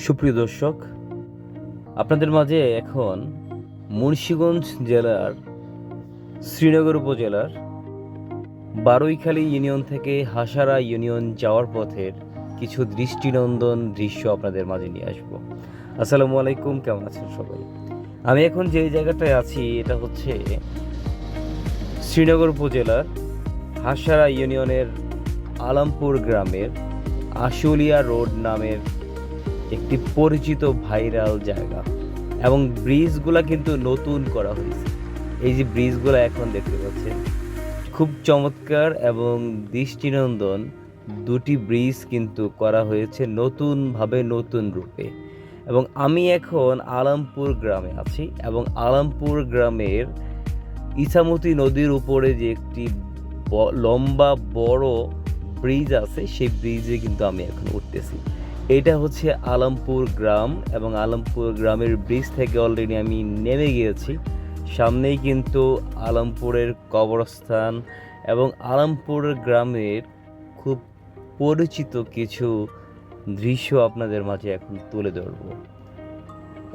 সুপ্রিয় দর্শক, আপনাদের মাঝে এখন মুন্সিগঞ্জ জেলার শ্রীনগর উপজেলার বারৈখালী ইউনিয়ন থেকে হাসারা ইউনিয়ন যাওয়ার পথের কিছু দৃষ্টিনন্দন দৃশ্য আপনাদের মাঝে নিয়ে আসব। আসসালামু আলাইকুম, কেমন আছেন সবাই? আমি এখন যে জায়গাটায় আছি এটা হচ্ছে শ্রীনগর উপজেলার হাসারা ইউনিয়নের আলামপুর গ্রামের আশুলিয়া রোড নামের একটি পরিচিত ভাইরাল জায়গা, এবং ব্রিজগুলো কিন্তু নতুন করা হয়েছে। এই যে ব্রিজগুলো এখন দেখতে পাচ্ছেন, খুব চমৎকার এবং দৃষ্টিনন্দন দুটি ব্রিজ কিন্তু করা হয়েছে নতুনভাবে, নতুন রূপে। এবং আমি এখন আলামপুর গ্রামে আছি, এবং আলামপুর গ্রামের ইছামতি নদীর উপরে যে একটি লম্বা বড় ব্রিজ আছে, সেই ব্রিজে কিন্তু আমি এখন উঠতেছি। এটা হচ্ছে আলামপুর গ্রাম, এবং আলামপুর গ্রামের ব্রিজ থেকে অলরেডি আমি নেমে গিয়েছি। সামনেই কিন্তু আলামপুরের কবরস্থান এবং আলামপুর গ্রামের খুব পরিচিত কিছু দৃশ্য আপনাদের মাঝে এখন তুলে ধরব।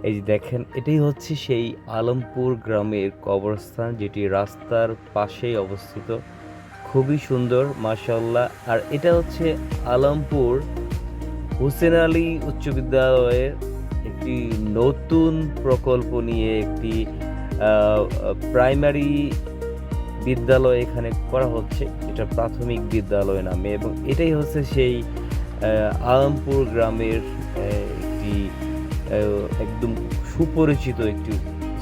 এই যে দেখেন, এটাই হচ্ছে সেই আলামপুর গ্রামের কবরস্থান, যেটি রাস্তার পাশেই অবস্থিত। খুবই সুন্দর, মাশাআল্লাহ। আর এটা হচ্ছে আলামপুর হোসেন আলী উচ্চ বিদ্যালয়ের একটি নতুন প্রকল্প নিয়ে একটি প্রাইমারি বিদ্যালয় এখানে করা হচ্ছে, এটা প্রাথমিক বিদ্যালয় নামে। এবং এটাই হচ্ছে সেই আলামপুর গ্রামের একটি একদম সুপরিচিত একটি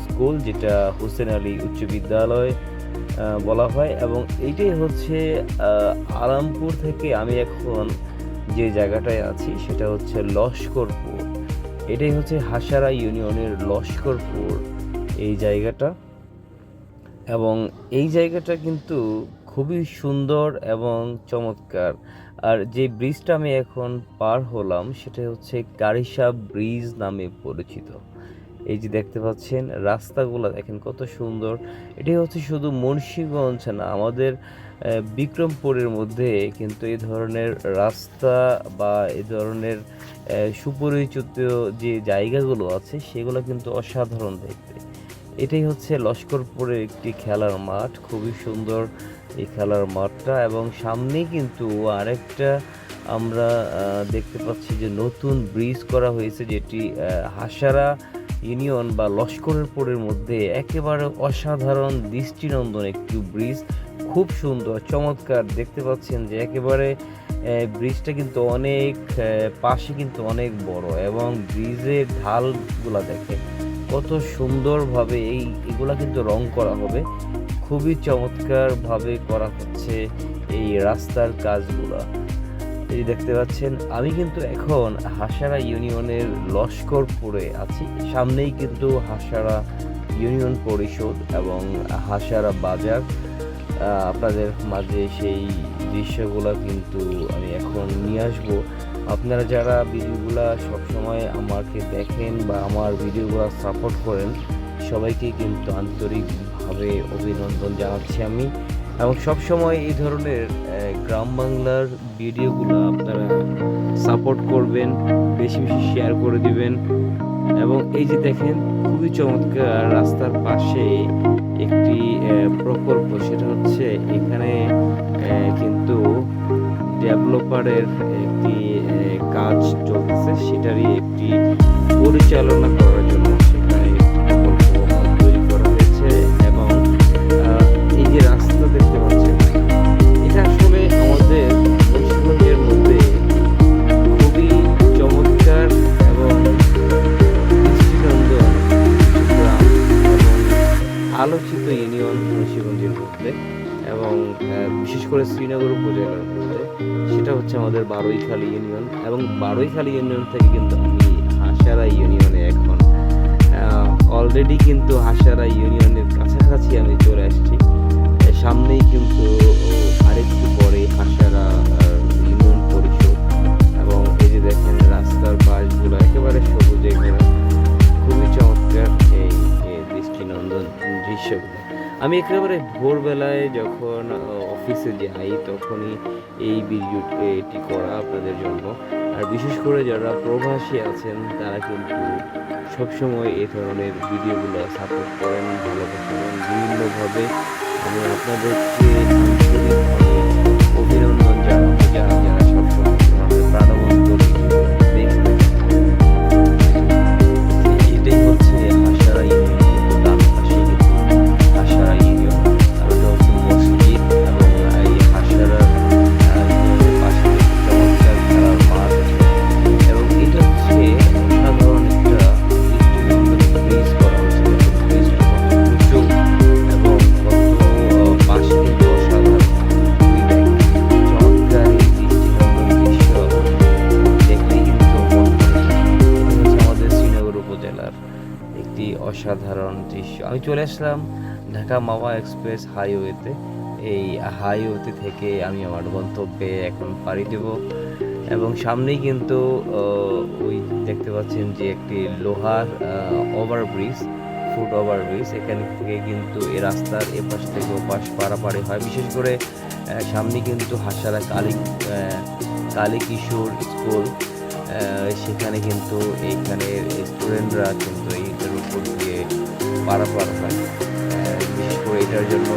স্কুল, যেটা হোসেন আলী উচ্চ বিদ্যালয় বলা হয়। এবং এইটাই হচ্ছে আলামপুর থেকে আমি এখন যে জায়গাটায় আছি সেটা হচ্ছে লস্করপুর। এটাই হচ্ছে হাসারা ইউনিয়নের লস্করপুর এই জায়গাটা। এবং এই জায়গাটা কিন্তু খুবই সুন্দর এবং চমৎকার। আর যে ব্রিজটা আমি এখন পার হলাম সেটা হচ্ছে কারিশা ব্রিজ নামে পরিচিত। এই যে দেখতে পাচ্ছেন, রাস্তাগুলো দেখেন কত সুন্দর। এটি হচ্ছে শুধু মুন্সিগঞ্জ না, আমাদের বিক্রমপুরের মধ্যে কিন্তু এই ধরনের রাস্তা বা এই ধরনের সুপরিচিত যে জায়গাগুলো আছে সেগুলো কিন্তু অসাধারণ দেখতে। এটাই হচ্ছে লস্করপুরের একটি খেলার মাঠ, খুবই সুন্দর এই খেলার মাঠটা। এবং সামনেই কিন্তু আরেকটা আমরা দেখতে পাচ্ছি যে নতুন ব্রিজ করা হয়েছে, যেটি হাসারা ইউনিয়ন বা লস্করপুরের মধ্যে একেবারে অসাধারণ দৃষ্টিনন্দন একটি ব্রিজ। খুব সুন্দর, চমৎকার। দেখতে পাচ্ছেন যে একেবারে ব্রিজটা কিন্তু অনেক পাশে কিন্তু অনেক বড়, এবং ব্রিজের ঢালগুলা দেখে কত সুন্দরভাবে এগুলা কিন্তু রং করা হবে। খুবই চমৎকারভাবে করা হচ্ছে এই রাস্তার কাজগুলা। এই দেখতে পাচ্ছেন, আমি কিন্তু এখন হাসারা ইউনিয়নের লস্করপুরে আছি। সামনেই কিন্তু হাসারা ইউনিয়ন পরিষদ এবং হাসারা বাজার। আপনাদের মাঝে সেই দৃশ্যগুলো কিন্তু আমি এখন নিয়ে আসবো। আপনারা যারা ভিডিওগুলো সবসময় আমাকে দেখেন বা আমার ভিডিওগুলো সাপোর্ট করেন, সবাইকে কিন্তু আন্তরিকভাবে অভিনন্দন জানাচ্ছি আমি। এবং সবসময় এই ধরনের গ্রাম বাংলার ভিডিওগুলো আপনারা সাপোর্ট করবেন, বেশি বেশি শেয়ার করে দিবেন। এবং এই যে দেখেন, খুবই চমৎকার রাস্তার পাশে একটি প্রকল্প, সেটা হচ্ছে এখানে কিন্তু ডেভেলপারের একটি কাজ চলতেছে, সেটারই একটি পরিচালনা করার জন্য সেখানে প্রকল্প তৈরি করা হয়েছে। এবং এই যে রাস্তা দেখতে পাচ্ছেন, এটা আসলে আমাদের মুন্সিগঞ্জের মধ্যে খুবই চমৎকার এবং দৃষ্টিনন্দন গ্রাম এবং আলোচিত ইউনিয়ন মুন্সিগঞ্জের মধ্যে, এবং বিশেষ করে শ্রীনগর উপজেলার মধ্যে। সেটা হচ্ছে আমাদের বারৈখালী ইউনিয়ন। এবং বারৈখালী ইউনিয়ন থেকে কিন্তু আমি হাসারা ইউনিয়নে এখন অলরেডি কিন্তু হাসারা ইউনিয়নের কাছাকাছি আমি চলে আসছি। সামনেই কিন্তু আরেকটু পরে হাসারা ইউনিয়ন পরিষদ। এবং এই যে দেখেন, রাস্তার পাশগুলো একেবারে সবুজে ঘেরা, খুবই চমৎকার এই দৃষ্টিনন্দন দৃশ্যগুলো। আমি একেবারে ভোরবেলায় যখন অফিসে যাই তখনই এই ভিডিওটি করা আপনাদের জন্য। আর বিশেষ করে যারা প্রবাসী আছেন তারা কিন্তু সবসময় এই ধরনের ভিডিওগুলো সাপোর্ট করেন, ভালোবাসেন এবং বিভিন্নভাবে আমি আপনাদেরকে আন্তরিকভাবে অভিনন্দন জানাবো, যারা যারা সবসময় আমাদের প্রাণবন্ত ভিডিওগুলো দেখে থাকেন। এটাই হচ্ছে হাসারা ইউনিয়ন, কিন্তু তার পাশে কিন্তু হাসারা ইউনিয়ন আর ওটা হচ্ছে মসজিদ, এবং এই হাসারা ইউনিয়নের পাশে চমৎকার খেলার মাঠ, এবং এটা হচ্ছে অসাধারণ একটা দৃষ্টিনন্দন ব্রিজ করা হচ্ছে। ব্রিজটা কত উঁচু এবং কত পাশে কিন্তু অসাধারণ চমৎকার এই দৃষ্টিনন্দন দৃশ্য দেখলেই কিন্তু মন ভরে যায়। এটা হচ্ছে আমাদের শ্রীনগর উপজেলার একটি অসাধারণ দৃশ্য। আমি চলে আসলাম ঢাকা মাওয়া এক্সপ্রেস হাইওয়েতে। এই হাইওয়েতে থেকে আমি আমার গন্তব্যে এখন পাড়ি দেব, এবং সামনেই কিন্তু ওই দেখতে পাচ্ছেন যে একটি লোহার ওভারব্রিজ, ফুট ওভারব্রিজ। এখান থেকে কিন্তু এই রাস্তার এপাশ থেকে ওপাশ পারাপাড়ি হয়। বিশেষ করে সামনে কিন্তু হাসারা কালী কিশোর স্কুল, সেখানে কিন্তু এইখানের স্টুডেন্টরা কিন্তু এইটার উপর দিয়ে পারাপার হয়। বিশেষ করে এটার জন্য